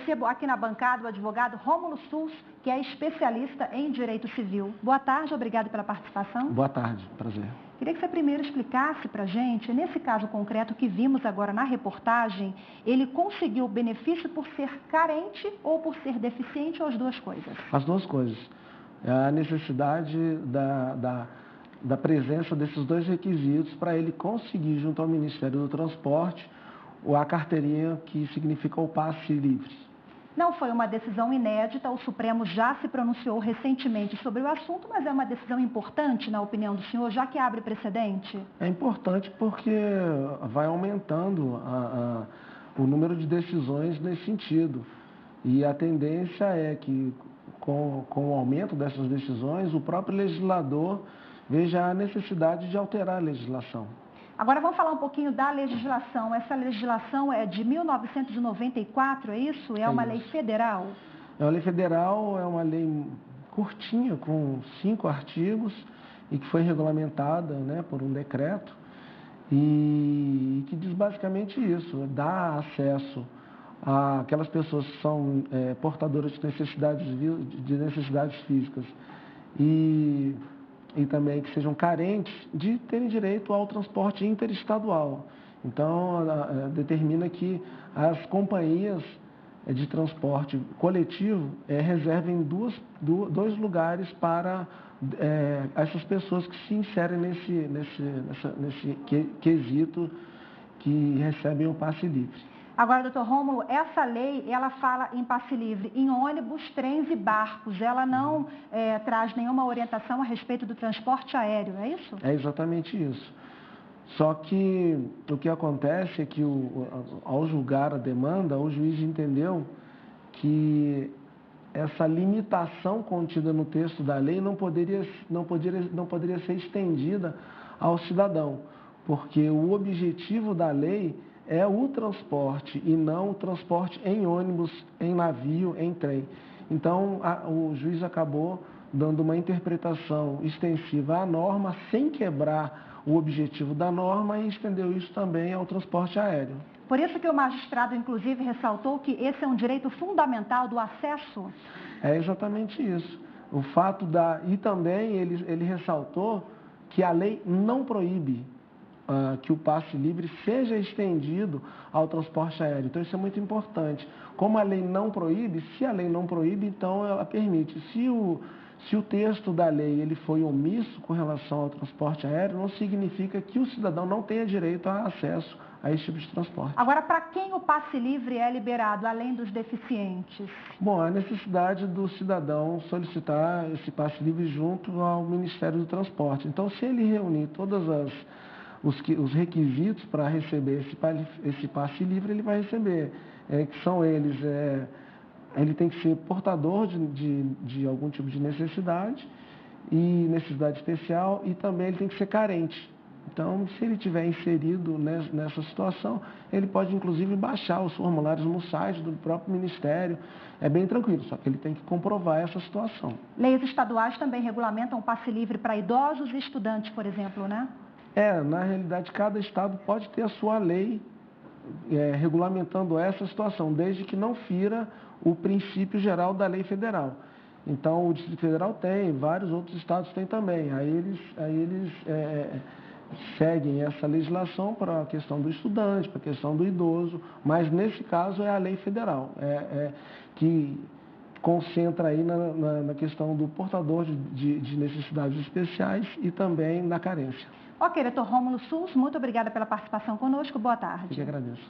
recebo aqui na bancada o advogado Rômulo Sus, que é especialista em direito civil. Boa tarde, obrigado pela participação. Boa tarde, prazer. Queria que você primeiro explicasse para a gente, nesse caso concreto que vimos agora na reportagem, ele conseguiu benefício por ser carente ou por ser deficiente ou as duas coisas? As duas coisas. A necessidade da presença desses dois requisitos para ele conseguir, junto ao Ministério do Transporte, a carteirinha que significa o passe livre. Não foi uma decisão inédita, o Supremo já se pronunciou recentemente sobre o assunto, mas é uma decisão importante, na opinião do senhor, já que abre precedente? É importante porque vai aumentando o número de decisões nesse sentido. E a tendência é que, com o aumento dessas decisões, o próprio legislador veja a necessidade de alterar a legislação. Agora vamos falar um pouquinho da legislação. Essa legislação é de 1994, é isso? É uma lei federal? É uma lei federal, é uma lei curtinha, com 5 artigos, e que foi regulamentada, né, por um decreto, e que diz basicamente isso: dá acesso àquelas pessoas que são portadoras de necessidades físicas e também que sejam carentes de terem direito ao transporte interestadual. Então, determina que as companhias de transporte coletivo reservem dois lugares para essas pessoas que se inserem nesse quesito que recebem o passe livre. Agora, doutor Rômulo, essa lei, ela fala em passe livre em ônibus, trens e barcos. Ela não traz nenhuma orientação a respeito do transporte aéreo, é isso? É exatamente isso. Só que o que acontece é que, ao julgar a demanda, o juiz entendeu que essa limitação contida no texto da lei não poderia ser estendida ao cidadão, porque o objetivo da lei é o transporte e não o transporte em ônibus, em navio, em trem. Então, o juiz acabou dando uma interpretação extensiva à norma, sem quebrar o objetivo da norma, e estendeu isso também ao transporte aéreo. Por isso que o magistrado, inclusive, ressaltou que esse é um direito fundamental do acesso? É exatamente isso. E também ele ressaltou que a lei não proíbe que o passe livre seja estendido ao transporte aéreo. Então, isso é muito importante. Como a lei não proíbe, se a lei não proíbe, então ela permite. Se o texto da lei ele foi omisso com relação ao transporte aéreo, não significa que o cidadão não tenha direito a acesso a esse tipo de transporte. Agora, para quem o passe livre é liberado, além dos deficientes? Bom, a necessidade do cidadão solicitar esse passe livre junto ao Ministério do Transporte. Então, se ele reunir todas os requisitos para receber esse passe livre, ele vai receber, que são eles: ele tem que ser portador de algum tipo de necessidade especial, e também ele tem que ser carente. Então, se ele estiver inserido nessa situação, ele pode inclusive baixar os formulários no site do próprio Ministério. É bem tranquilo, só que ele tem que comprovar essa situação. Leis estaduais também regulamentam o passe livre para idosos e estudantes, por exemplo, né? Na realidade, cada estado pode ter a sua lei regulamentando essa situação, desde que não fira o princípio geral da lei federal. Então, o Distrito Federal tem, vários outros estados têm também. Aí eles seguem essa legislação para a questão do estudante, para a questão do idoso, mas nesse caso é a lei federal, que concentra aí na questão do portador de necessidades especiais e também na carência. Ok, doutor Rômulo Sus, muito obrigada pela participação conosco. Boa tarde. Eu que agradeço.